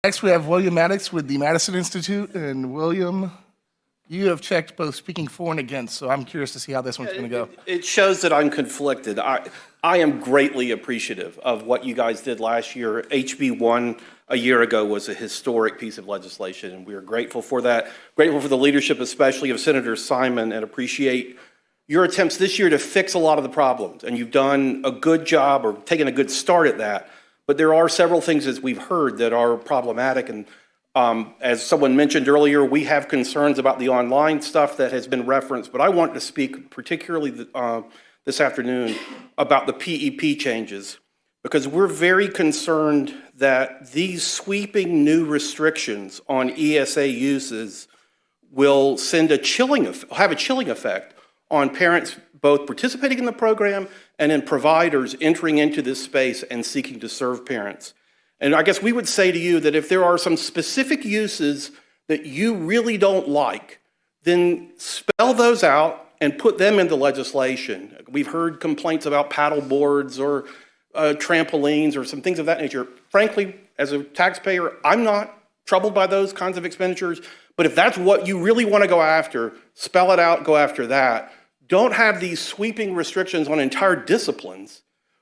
Next, we have William Mattox with the Madison Institute. And William, you have checked both speaking for and against, so I'm curious to see how this one's going to go. It shows that I'm conflicted. I am greatly appreciative of what you guys did last year. HB1 a year ago was a historic piece of legislation, and we are grateful for that. Grateful for the leadership, especially of Senator Simon, and appreciate your attempts this year to fix a lot of the problems. And you've done a good job or taken a good start at that. But there are several things, as we've heard, that are problematic. And as someone mentioned earlier, we have concerns about the online stuff that has been referenced. But I want to speak particularly this afternoon about the PEP changes, because we're very concerned that these sweeping new restrictions on ESA uses will have a chilling effect on parents both participating in the program and in providers entering into this space and seeking to serve parents. And I guess we would say to you that if there are some specific uses that you really don't like, then spell those out and put them into legislation. We've heard complaints about paddle boards or trampolines or some things of that nature. Frankly, as a taxpayer, I'm not troubled by those kinds of expenditures, but if that's what you really want to go after, spell it out, go after that. Don't have these sweeping restrictions on entire disciplines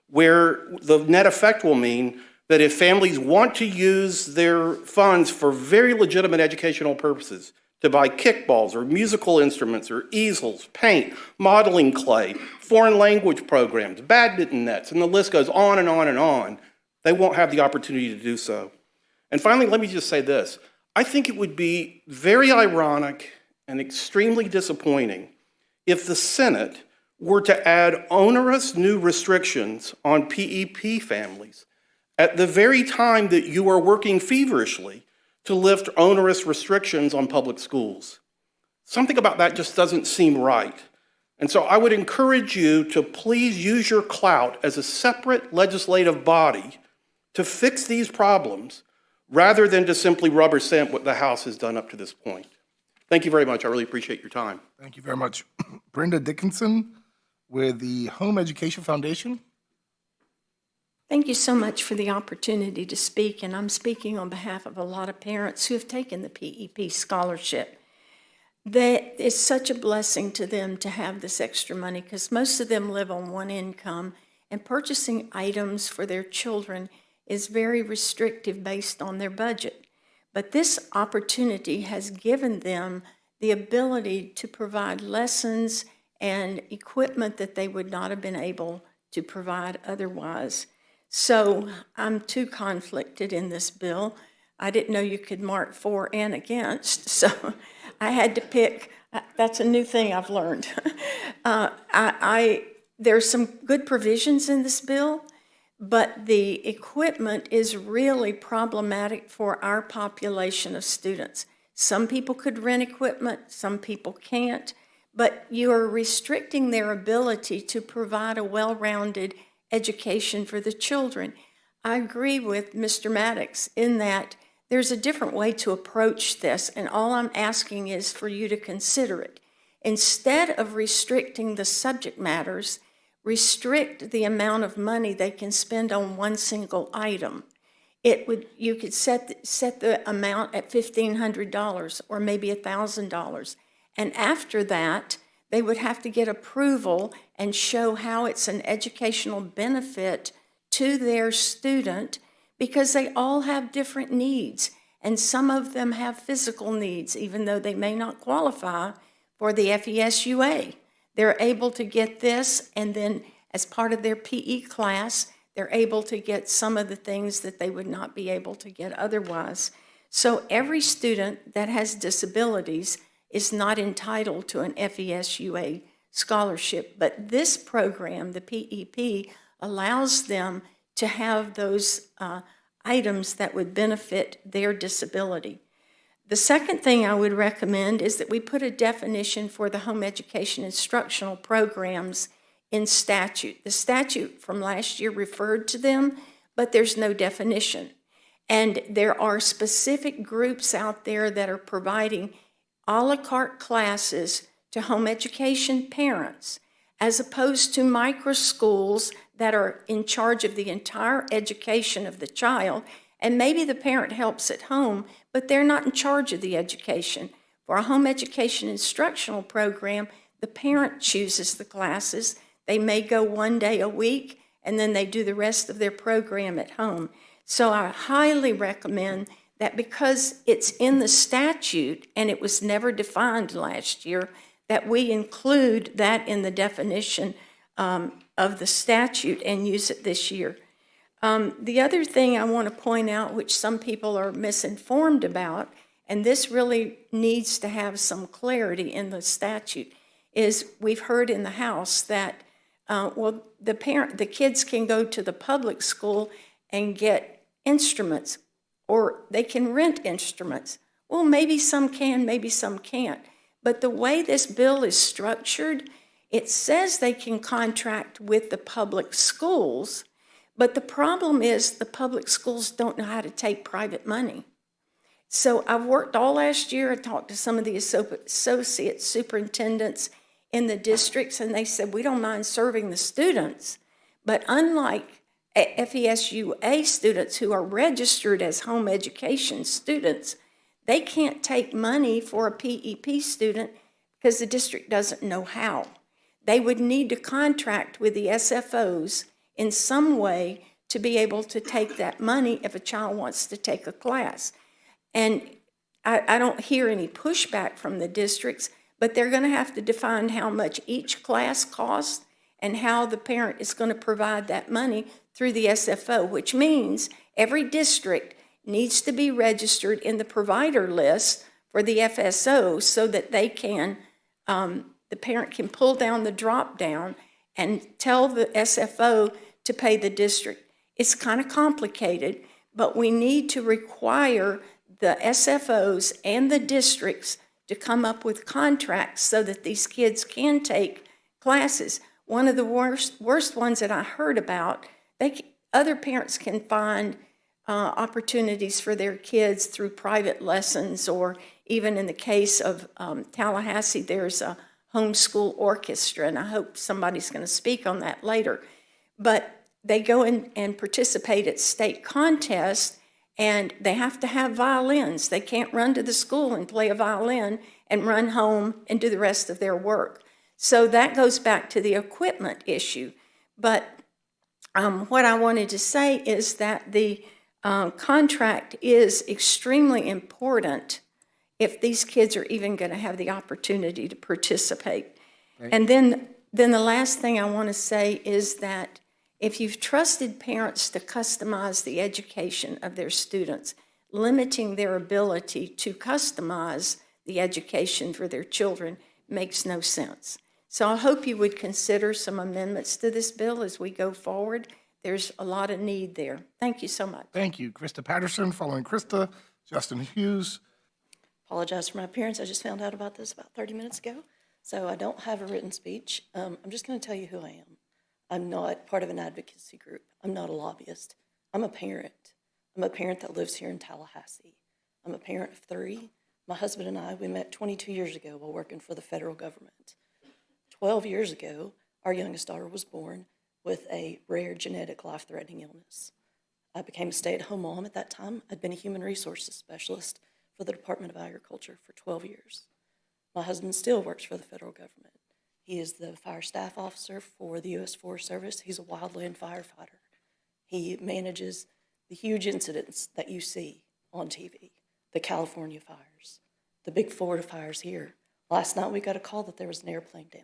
where the net effect will mean that if families want to use their funds for very legitimate educational purposes, to buy kickballs or musical instruments or easels, paint, modeling clay, foreign language programs, badminton nets, and the list goes on and on and on, they won't have the opportunity to do so. And finally, let me just say this. I think it would be very ironic and extremely disappointing if the Senate were to add onerous new restrictions on PEP families at the very time that you are working feverishly to lift onerous restrictions on public schools. Something about that just doesn't seem right. And so I would encourage you to please use your clout as a separate legislative body to fix these problems rather than to simply rubber stamp what the House has done up to this point. Thank you very much. I really appreciate your time. Thank you very much. Brenda Dickinson with the Home Education Foundation. Thank you so much for the opportunity to speak, and I'm speaking on behalf of a lot of parents who have taken the PEP scholarship. That is such a blessing to them to have this extra money because most of them live on one income, and purchasing items for their children is very restrictive based on their budget. But this opportunity has given them the ability to provide lessons and equipment that they would not have been able to provide otherwise. So I'm too conflicted in this bill. I didn't know you could mark for and against, so I had to pick. That's a new thing I've learned. There's some good provisions in this bill, but the equipment is really problematic for our population of students. Some people could rent equipment, some people can't, but you are restricting their ability to provide a well-rounded education for the children. I agree with Mr. Mattox in that there's a different way to approach this, and all I'm asking is for you to consider it. Instead of restricting the subject matters, restrict the amount of money they can spend on one single item. You could set the amount at $1,500 or maybe $1,000, and after that, they would have to get approval and show how it's an educational benefit to their student because they all have different needs, and some of them have physical needs, even though they may not qualify for the FESUA. They're able to get this, and then as part of their PE class, they're able to get some of the things that they would not be able to get otherwise. So every student that has disabilities is not entitled to an FESUA scholarship, but this program, the PEP, allows them to have those items that would benefit their disability. The second thing I would recommend is that we put a definition for the home education instructional programs in statute. The statute from last year referred to them, but there's no definition. And there are specific groups out there that are providing a la carte classes to home education parents, as opposed to micro schools that are in charge of the entire education of the child And maybe the parent helps at home, but they're not in charge of the education. For a home education instructional program, the parent chooses the classes. They may go one day a week, and then they do the rest of their program at home. So I highly recommend that, because it's in the statute and it was never defined last year, that we include that in the definition of the statute and use it this year. The other thing I want to point out, which some people are misinformed about, and this really needs to have some clarity in the statute, is we've heard in the House that, the kids can go to the public school and get instruments, or they can rent instruments. Well, maybe some can, maybe some can't. But the way this bill is structured, it says they can contract with the public schools, but the problem is the public schools don't know how to take private money. So I've worked all last year. I talked to some of the associate superintendents in the districts, and they said, we don't mind serving the students, but unlike FESUA students who are registered as home education students, they can't take money for a PEP student because the district doesn't know how. They would need to contract with the SFOs in some way to be able to take that money if a child wants to take a class. And I don't hear any pushback from the districts, but they're going to have to define how much each class costs and how the parent is going to provide that money through the SFO, which means every district needs to be registered in the provider list for the FSO so that they can, the parent can pull down the drop down and tell the SFO to pay the district. It's kind of complicated, but we need to require the SFOs and the districts to come up with contracts so that these kids can take classes. One of the worst ones that I heard about, other parents can find opportunities for their kids through private lessons, or even in the case of Tallahassee, there's a homeschool orchestra, and I hope somebody's going to speak on that later. But they go in and participate at state contests, and they have to have violins. They can't run to the school and play a violin and run home and do the rest of their work. So that goes back to the equipment issue. But what I wanted to say is that the contract is extremely important if these kids are even going to have the opportunity to participate. Right. And then the last thing I want to say is that if you've trusted parents to customize the education of their students, limiting their ability to customize the education for their children makes no sense. So I hope you would consider some amendments to this bill as we go forward. There's a lot of need there. Thank you so much. Thank you. Krista Patterson, following Krista. Justin Hughes. Apologize for my appearance. I just found out about this about 30 minutes ago, so I don't have a written speech. I'm just going to tell you who I am. I'm not part of an advocacy group. I'm not a lobbyist. I'm a parent. I'm a parent that lives here in Tallahassee. I'm a parent of 3. My husband and I, we met 22 years ago while working for the federal government. 12 years ago, our youngest daughter was born with a rare genetic life-threatening illness. I became a stay-at-home mom at that time. I'd been a human resources specialist for the Department of Agriculture for 12 years. My husband still works for the federal government. He is the fire staff officer for the U.S. Forest Service. He's a wildland firefighter. He manages the huge incidents that you see on TV, the California fires, the big Florida fires here. Last night we got a call that there was an airplane down.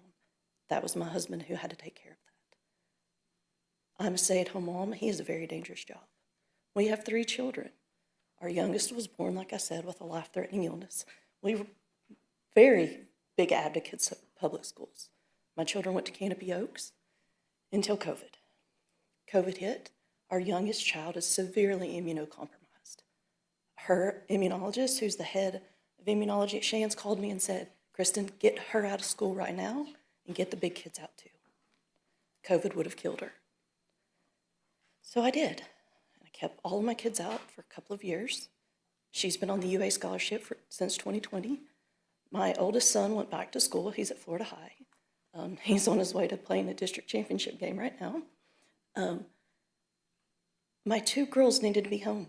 That was my husband who had to take care of that. I'm a stay-at-home mom. He has a very dangerous job. We have 3 children. Our youngest was born, like I said, with a life-threatening illness. We were very big advocates of public schools. My children went to Canopy Oaks until COVID. COVID hit. Our youngest child is severely immunocompromised. Her immunologist, who's the head of immunology at Shands, called me and said, Kristen, get her out of school right now and get the big kids out too. COVID would have killed her. So I did. I kept all of my kids out for a couple of years. She's been on the UA scholarship since 2020. My oldest son went back to school. He's at Florida High. He's on his way to playing a district championship game right now. My 2 girls needed to be home.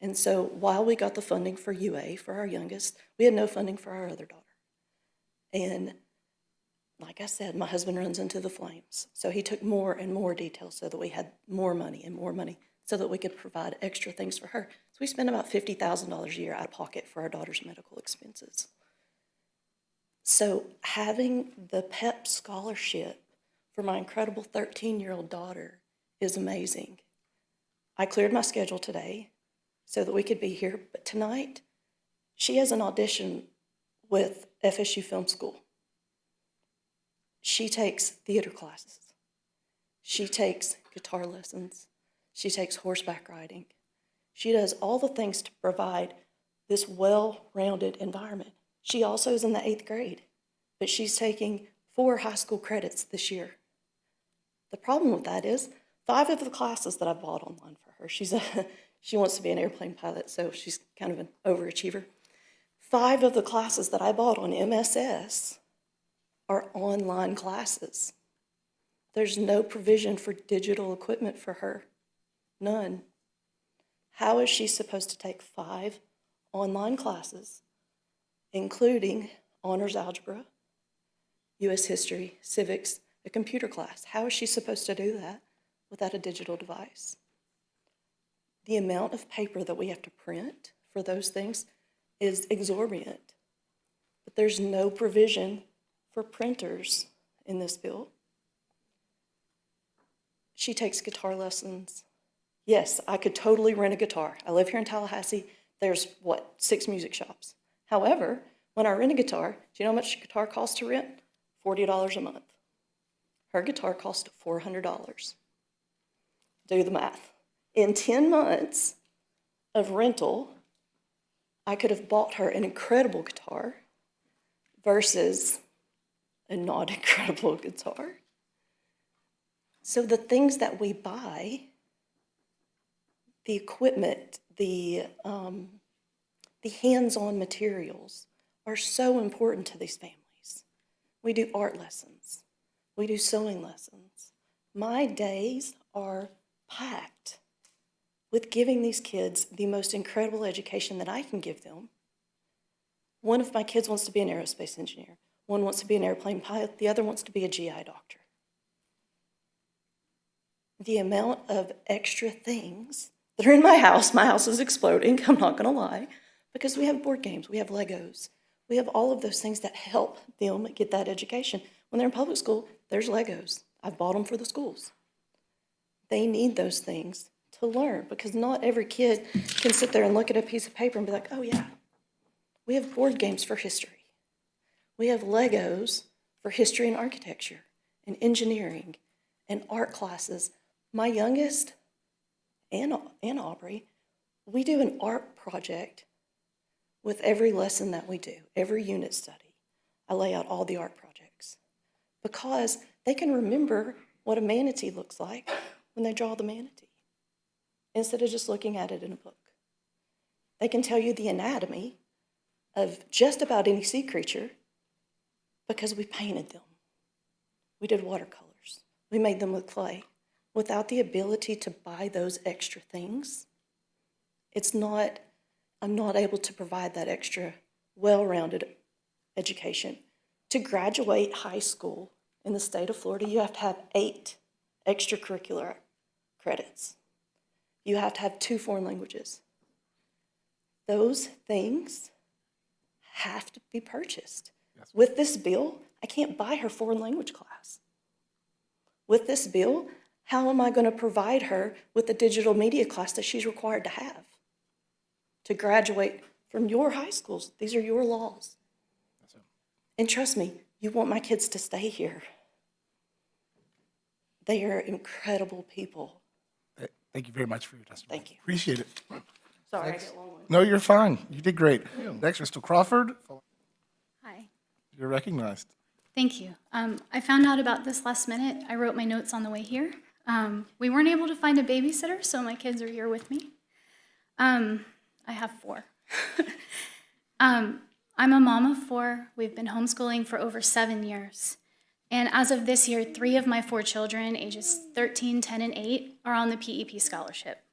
And so while we got the funding for UA for our youngest, we had no funding for our other daughter. And like I said, my husband runs into the flames. So he took more and more details so that we had more money and more money so that we could provide extra things for her. So we spent about $50,000 a year out of pocket for our daughter's medical expenses. So having the PEP scholarship for my incredible 13-year-old daughter is amazing. I cleared my schedule today so that we could be here, but tonight she has an audition with FSU Film School. She takes theater classes. She takes guitar lessons. She takes horseback riding. She does all the things to provide this well-rounded environment. She also is in the 8th grade, but she's taking 4 high school credits this year. The problem with that is 5 of the classes that I bought online for her, she wants to be an airplane pilot, so she's kind of an overachiever. 5 of the classes that I bought on MSS are online classes. There's no provision for digital equipment for her. None. How is she supposed to take 5 online classes, including honors algebra, U.S. history, civics, a computer class? How is she supposed to do that without a digital device? The amount of paper that we have to print for those things is exorbitant, but there's no provision for printers in this bill. She takes guitar lessons. Yes, I could totally rent a guitar. I live here in Tallahassee. There's, 6 music shops. However, when I rent a guitar, do you know how much a guitar costs to rent? $40 a month. Her guitar cost $400. Do the math. In 10 months of rental, I could have bought her an incredible guitar versus a not incredible guitar. So the things that we buy, the equipment, the hands-on materials are so important to these families. We do art lessons. We do sewing lessons. My days are packed with giving these kids the most incredible education that I can give them. One of my kids wants to be an aerospace engineer. One wants to be an airplane pilot. The other wants to be a GI doctor. The amount of extra things that are in my house is exploding, I'm not gonna lie, because we have board games, we have Legos, we have all of those things that help them get that education. When they're in public school, there's Legos. I've bought them for the schools. They need those things to learn, because not every kid can sit there and look at a piece of paper and be like, oh yeah, we have board games for history. We have Legos for history and architecture and engineering and art classes. My youngest and Aubrey, we do an art project with every lesson that we do, every unit study. I lay out all the art projects because they can remember what a manatee looks like when they draw the manatee instead of just looking at it in a book. They can tell you the anatomy of just about any sea creature because we painted them. We did watercolors. We made them with clay. Without the ability to buy those extra things, I'm not able to provide that extra well-rounded education. To graduate high school in the state of Florida, you have to have 8 extracurricular credits. You have to have 2 foreign languages. Those things have to be purchased. Yes. With this bill, I can't buy her foreign language class. With this bill, how am I going to provide her with the digital media class that she's required to have to graduate from your high schools? These are your laws. And trust me, you want my kids to stay here. They are incredible people. Thank you very much for your testimony. Thank you. Appreciate it. Sorry, I get long-winded. No, you're fine. You did great. Next, Mr. Crawford. Hi. You're recognized. Thank you. I found out about this last minute. I wrote my notes on the way here. We weren't able to find a babysitter, so my kids are here with me. I have 4. I'm a mom of 4. We've been homeschooling for over 7 years. And as of this year, 3 of my 4 children, ages 13, 10, and 8, are on the PEP scholarship.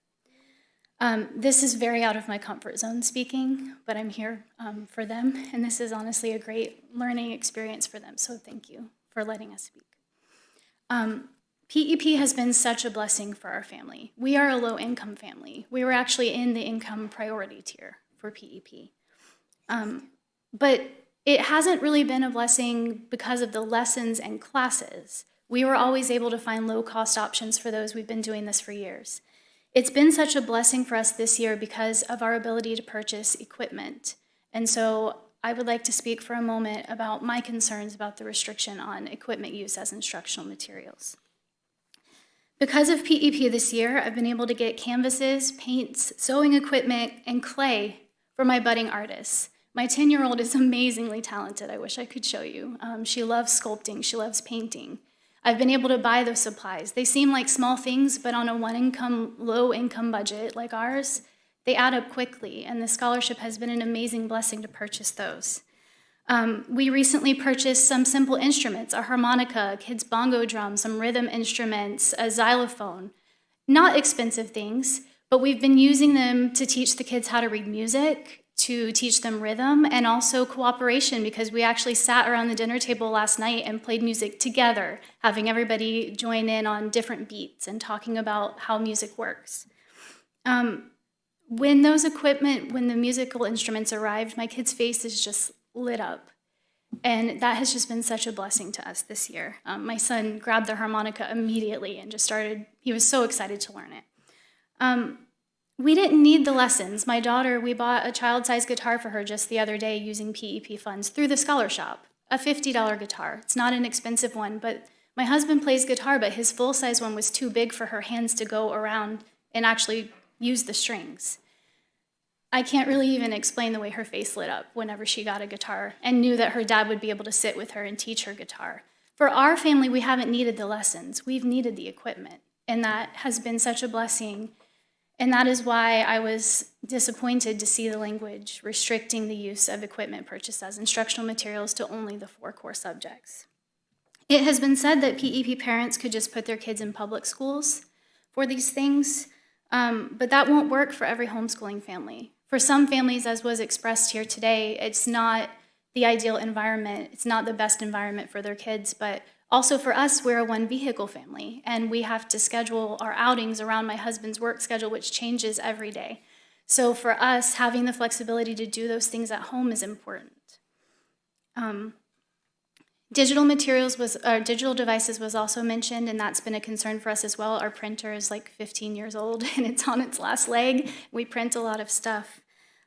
This is very out of my comfort zone speaking, but I'm here for them, and this is honestly a great learning experience for them, so thank you for letting us speak. PEP has been such a blessing for our family. We are a low-income family. We were actually in the income priority tier for PEP. But it hasn't really been a blessing because of the lessons and classes. We were always able to find low-cost options for those. We've been doing this for years. It's been such a blessing for us this year because of our ability to purchase equipment. And so I would like to speak for a moment about my concerns about the restriction on equipment use as instructional materials. Because of PEP this year, I've been able to get canvases, paints, sewing equipment, and clay for my budding artists. My 10-year-old is amazingly talented. I wish I could show you. She loves sculpting. She loves painting. I've been able to buy those supplies. They seem like small things, but on a low-income budget like ours, they add up quickly, and the scholarship has been an amazing blessing to purchase those. We recently purchased some simple instruments, a harmonica, a kid's bongo drum, some rhythm instruments, a xylophone. Not expensive things, but we've been using them to teach the kids how to read music, to teach them rhythm, and also cooperation, because we actually sat around the dinner table last night and played music together, having everybody join in on different beats and talking about how music works. When the musical instruments arrived, my kid's faces just lit up. And that has just been such a blessing to us this year. My son grabbed the harmonica immediately and he was so excited to learn it. We didn't need the lessons. My daughter, we bought a child-sized guitar for her just the other day using PEP funds through the Scholar Shop, a $50 guitar. It's not an expensive one, but my husband plays guitar, but his full-size one was too big for her hands to go around and actually use the strings. I can't really even explain the way her face lit up whenever she got a guitar and knew that her dad would be able to sit with her and teach her guitar. For our family, we haven't needed the lessons. We've needed the equipment, and that has been such a blessing. And that is why I was disappointed to see the language restricting the use of equipment purchased as instructional materials to only the 4 core subjects. It has been said that PEP parents could just put their kids in public schools for these things, but that won't work for every homeschooling family. For some families, as was expressed here today, it's not the ideal environment. It's not the best environment for their kids, but also for us, we're a one-vehicle family, and we have to schedule our outings around my husband's work schedule, which changes every day. So for us, having the flexibility to do those things at home is important. Digital devices was also mentioned, and that's been a concern for us as well. Our printer is like 15 years old, and it's on its last leg. We print a lot of stuff.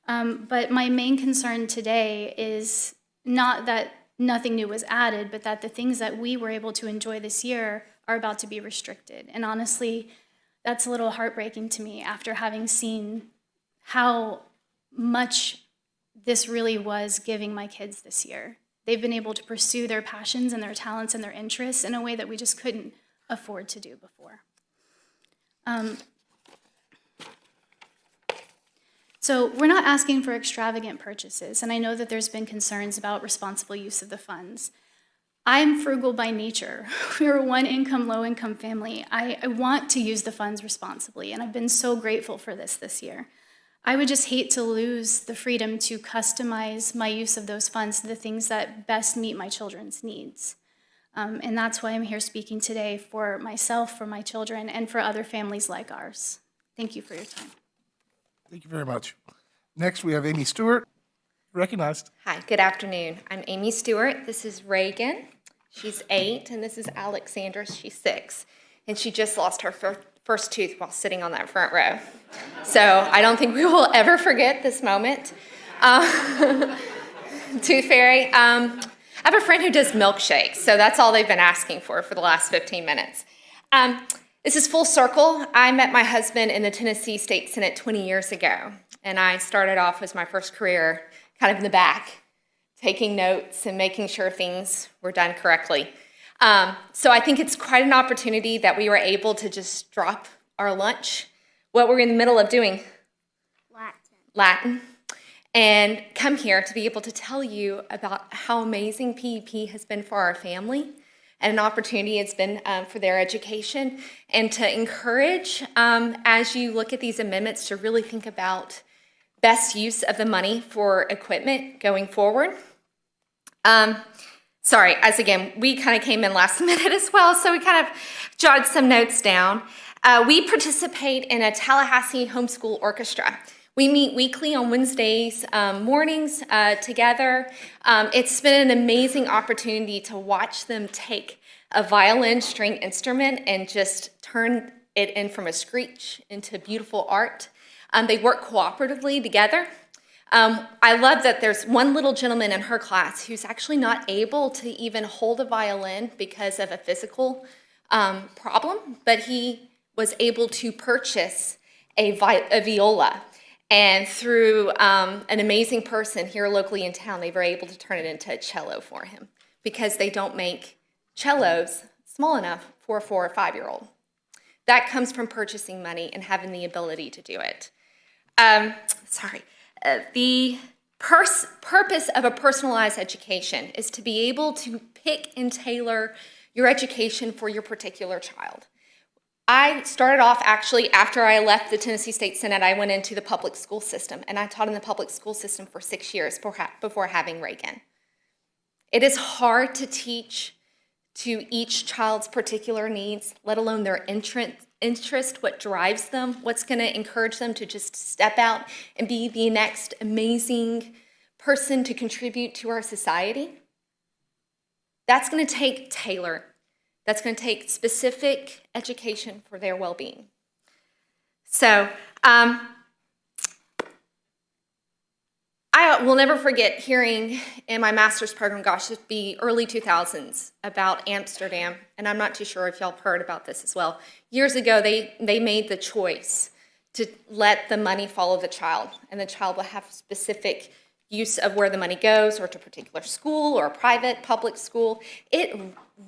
But my main concern today is not that nothing new was added, but that the things that we were able to enjoy this year are about to be restricted. And honestly, that's a little heartbreaking to me after having seen how much this really was giving my kids this year. They've been able to pursue their passions and their talents and their interests in a way that we just couldn't afford to do before. So we're not asking for extravagant purchases, and I know that there's been concerns about responsible use of the funds. I'm frugal by nature. We're a one-income, low-income family. I want to use the funds responsibly, and I've been so grateful for this year. I would just hate to lose the freedom to customize my use of those funds to the things that best meet my children's needs. And that's why I'm here speaking today for myself, for my children, and for other families like ours. Thank you for your time. Thank you very much. Next, we have Amy Stewart, recognized. Hi, good afternoon. I'm Amy Stewart. This is Reagan. She's 8, and this is Alexandra. She's 6. And she just lost her first tooth while sitting on that front row. So I don't think we will ever forget this moment. Tooth Fairy. I have a friend who does milkshakes, so that's all they've been asking for the last 15 minutes. This is full circle. I met my husband in the Tennessee State Senate 20 years ago, and I started off as my first career kind of in the back, taking notes and making sure things were done correctly. So I think it's quite an opportunity that we were able to just drop our lunch, what we're in the middle of doing, Latin, and come here to be able to tell you about how amazing PEP has been for our family, and an opportunity it's been for their education, and to encourage, as you look at these amendments, to really think about best use of the money for equipment going forward. Sorry, as again, we kind of came in last minute as well, so we kind of jotted some notes down. We participate in a Tallahassee homeschool orchestra. We meet weekly on Wednesdays mornings together. It's been an amazing opportunity to watch them take a violin string instrument and just turn it in from a screech into beautiful art. They work cooperatively together. I love that there's one little gentleman in her class who's actually not able to even hold a violin because of a physical problem, but he was able to purchase a viola. And through an amazing person here locally in town, they were able to turn it into a cello for him because they don't make cellos small enough for a 4 or 5-year-old. That comes from purchasing money and having the ability to do it. The purpose of a personalized education is to be able to pick and tailor your education for your particular child. I started off actually after I left the Tennessee State Senate, I went into the public school system, and I taught in the public school system for 6 years before having Reagan. It is hard to teach to each child's particular needs, let alone their interest, what drives them, what's going to encourage them to just step out and be the next amazing person to contribute to our society. That's going to take That's going to take specific education for their well-being. So I will never forget hearing in my master's program, gosh, it'd be early 2000s, about Amsterdam, and I'm not too sure if y'all have heard about this as well. Years ago, they made the choice to let the money follow the child, and the child will have specific use of where the money goes, or to a particular school or a private public school. It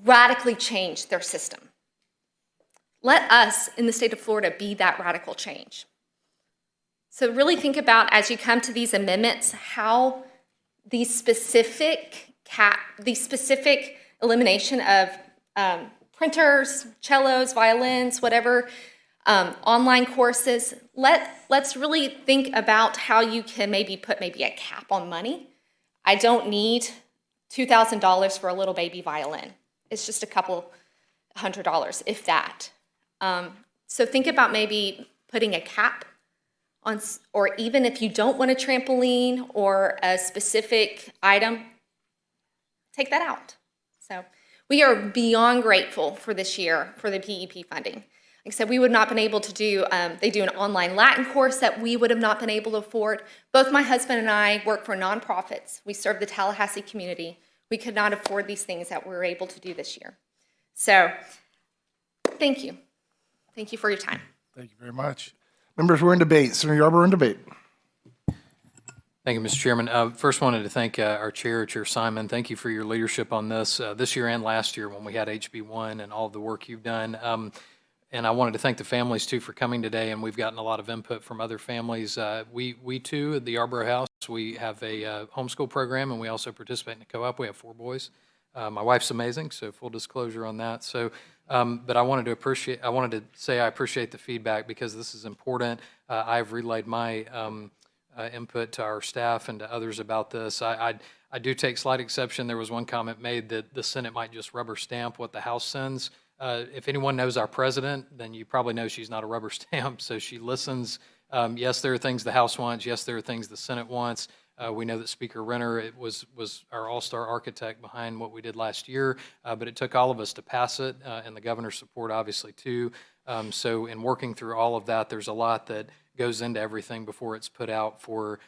radically changed their system. Let us in the state of Florida be that radical change. So really think about, as you come to these amendments, how these specific elimination of printers, cellos, violins, whatever, online courses, let's really think about how you can put a cap on money. I don't need $2,000 for a little baby violin. It's just a couple $100, if that. So think about maybe putting a cap on, or even if you don't want a trampoline or a specific item, take that out. So we are beyond grateful for this year for the PEP funding. Like I said, we would not have been able to do, they do an online Latin course that we would have not been able to afford. Both my husband and I work for nonprofits. We serve the Tallahassee community. We could not afford these things that we were able to do this year. So thank you. Thank you for your time. Thank you very much. Members, we're in debate. Senator Yarborough, in debate. Thank you, Mr. Chairman. First, wanted to thank our chair, Chair Simon. Thank you for your leadership on this year and last year when we had HB1 and all of the work you've done. And I wanted to thank the families, too, for coming today, and we've gotten a lot of input from other families. We too, at the Yarborough House, we have a homeschool program, and we also participate in a co-op. We have 4 boys. My wife's amazing, so full disclosure on that. So, but I wanted to say I appreciate the feedback because this is important. I've relayed my input to our staff and to others about this. I do take slight exception. There was one comment made that the Senate might just rubber stamp what the House sends. If anyone knows our president, then you probably know she's not a rubber stamp, so she listens. Yes, there are things the House wants. Yes, there are things the Senate wants. We know that Speaker Renner was our all-star architect behind what we did last year, but it took all of us to pass it, and the governor's support, obviously, too. So in working through all of that, there's a lot that goes into everything before it's put out for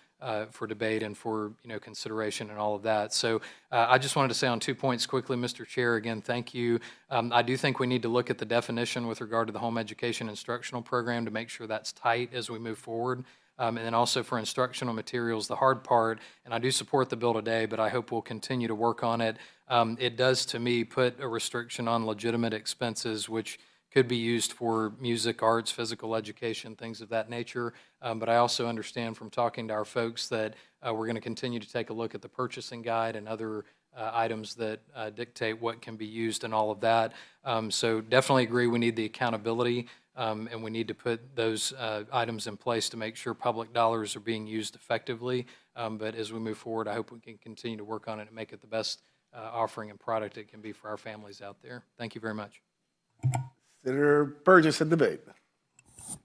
debate and for consideration and all of that. So I just wanted to say on 2 points quickly, Mr. Chair, again, thank you. I do think we need to look at the definition with regard to the home education instructional program to make sure that's tight as we move forward. And then also for instructional materials, the hard part, and I do support the bill today, but I hope we'll continue to work on it. It does, to me, put a restriction on legitimate expenses, which could be used for music, arts, physical education, things of that nature. But I also understand from talking to our folks that we're going to continue to take a look at the purchasing guide and other items that dictate what can be used and all of that. So definitely agree we need the accountability, and we need to put those items in place to make sure public dollars are being used effectively. But as we move forward, I hope we can continue to work on it and make it the best offering and product it can be for our families out there. Thank you very much. Senator Burgess in debate.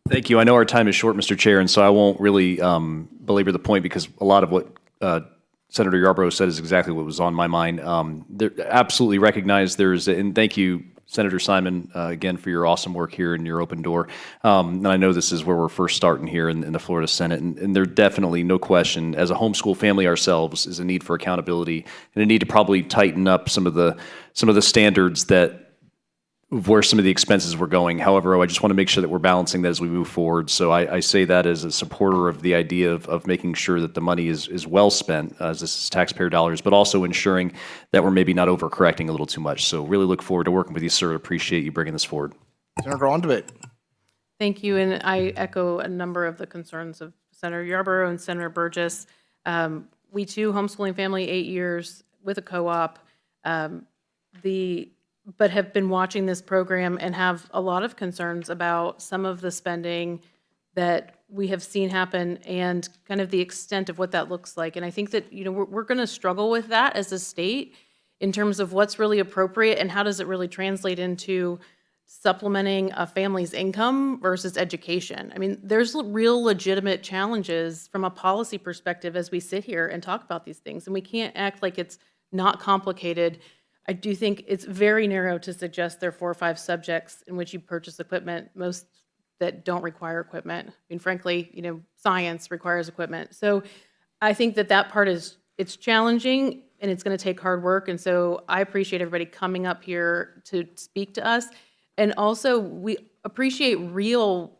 Thank you. I know our time is short, Mr. Chair, and so I won't really belabor the point because a lot of what Senator Yarborough said is exactly what was on my mind. Absolutely recognize and thank you, Senator Simon, again, for your awesome work here and your open door. And I know this is where we're first starting here in the Florida Senate, and there definitely, no question, as a homeschool family ourselves, is a need for accountability and a need to probably tighten up some of the standards of where some of the expenses were going. However, I just want to make sure that we're balancing that as we move forward. So I say that as a supporter of the idea of making sure that the money is well spent, as this is taxpayer dollars, but also ensuring that we're maybe not overcorrecting a little too much. So really look forward to working with you, sir. Appreciate you bringing this forward. Senator on debate. Thank you, and I echo a number of the concerns of Senator Yarborough and Senator Burgess. We too, homeschooling family, 8 years with a co-op, but have been watching this program and have a lot of concerns about some of the spending that we have seen happen and kind of the extent of what that looks like. And I think that, we're going to struggle with that as a state in terms of what's really appropriate and how does it really translate into supplementing a family's income versus education. I mean, there's real legitimate challenges from a policy perspective as we sit here and talk about these things, and we can't act like it's not complicated. I do think it's very narrow to suggest there are 4 or 5 subjects in which you purchase equipment, most that don't require equipment. I mean, frankly, science requires equipment. So I think that part it's challenging and it's going to take hard work. And so I appreciate everybody coming up here to speak to us. And also we appreciate real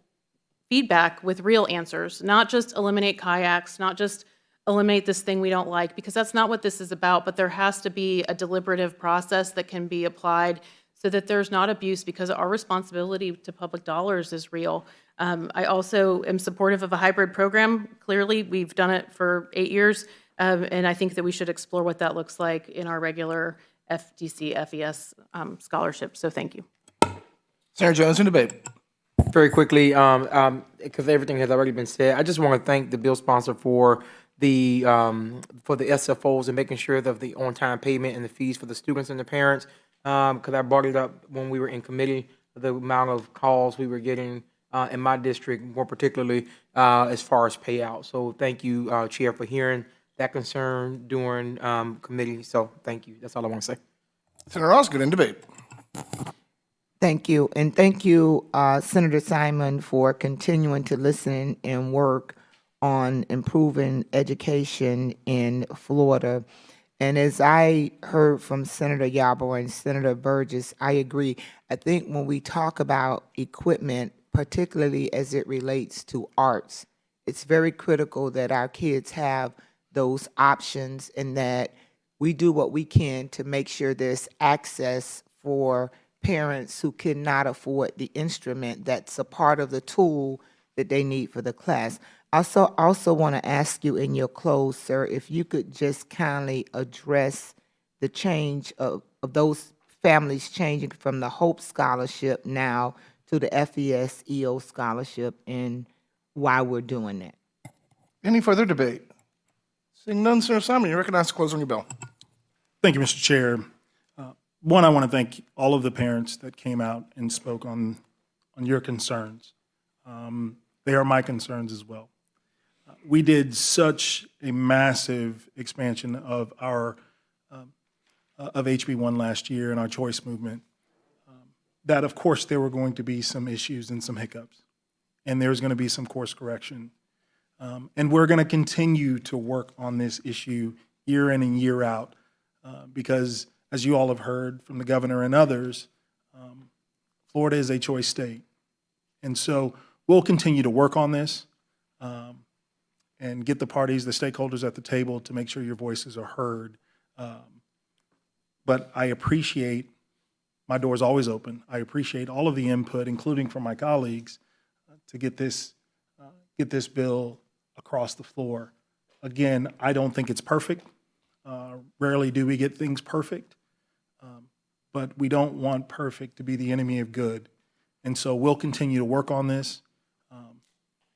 feedback with real answers, not just eliminate kayaks, not just eliminate this thing we don't like, because that's not what this is about, but there has to be a deliberative process that can be applied so that there's not abuse, because our responsibility to public dollars is real. I also am supportive of a hybrid program. Clearly, we've done it for 8 years, and I think that we should explore what that looks like in our regular FTC, FES scholarship. So thank you. Senator Jones in debate. Very quickly, because everything has already been said, I just want to thank the bill sponsor for the SFOs and making sure that the on-time payment and the fees for the students and the parents, because I brought it up when we were in committee, the amount of calls we were getting in my district, more particularly as far as payout. So thank you, Chair, for hearing that concern during committee. So thank you. That's all I want to say. Senator Osgood in debate. Thank you. And thank you, Senator Simon, for continuing to listen and work on improving education in Florida. And as I heard from Senator Yarborough and Senator Burgess, I agree. I think when we talk about equipment, particularly as it relates to arts, it's very critical that our kids have those options and that we do what we can to make sure there's access for parents who cannot afford the instrument that's a part of the tool that they need for the class. I also want to ask you in your close, sir, if you could just kindly address the change of those families changing from the Hope Scholarship now to the FES EO Scholarship and why we're doing that. Any further debate? Seeing none, Senator Simon, you're recognized to close on your bill. Thank you, Mr. Chair. One, I want to thank all of the parents that came out and spoke on your concerns. They are my concerns as well. We did such a massive expansion of our of HB1 last year in our choice movement that, of course, there were going to be some issues and some hiccups, and there's going to be some course correction. And we're going to continue to work on this issue year in and year out because, as you all have heard from the governor and others, Florida is a choice state. And so we'll continue to work on this and get the parties, the stakeholders at the table to make sure your voices are heard. But I appreciate, my door is always open. I appreciate all of the input, including from my colleagues, to get this bill across the floor. Again, I don't think it's perfect. Rarely do we get things perfect, but we don't want perfect to be the enemy of good. And so we'll continue to work on this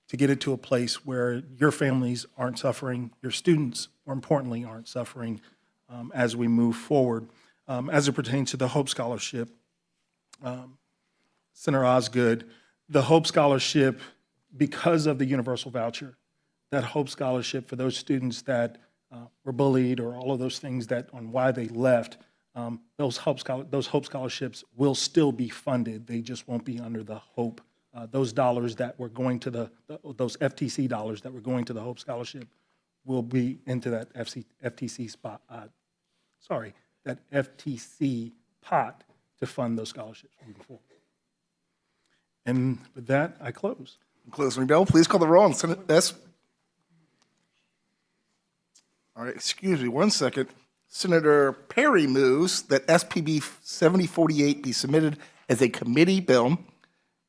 to get it to a place where your families aren't suffering, your students, more importantly, aren't suffering as we move forward. As it pertains to the Hope Scholarship, Senator Osgood, the Hope Scholarship, because of the universal voucher, that Hope Scholarship for those students that were bullied or all of those things that on why they left, those Hope Scholarships will still be funded. They just won't be under the Hope. Those dollars that were going to those FTC dollars that were going to the Hope Scholarship will be into that FTC pot to fund those scholarships moving forward. And with that, I close. Closing bell, please call the roll on Senate S. All right, excuse me, 1 second. Senator Perry moves that SPB 7048 be submitted as a committee bill.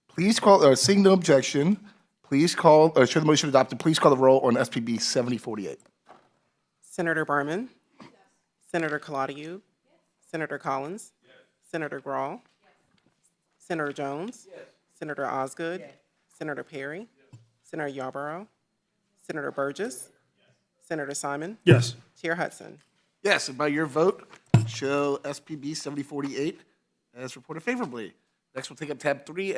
Please call, seeing no objection, please call, show the motion adopted, please call the roll on SPB 7048. Senator Berman. Senator Claudiu. Senator Collins. Senator Grawl. Senator Jones. Senator Osgood. Senator Perry. Senator Yarborough. Senator Burgess. Senator Simon. Yes. Chair Hudson. Yes, and by your vote, show SPB 7048 as reported favorably. Next, we'll take up tab 3.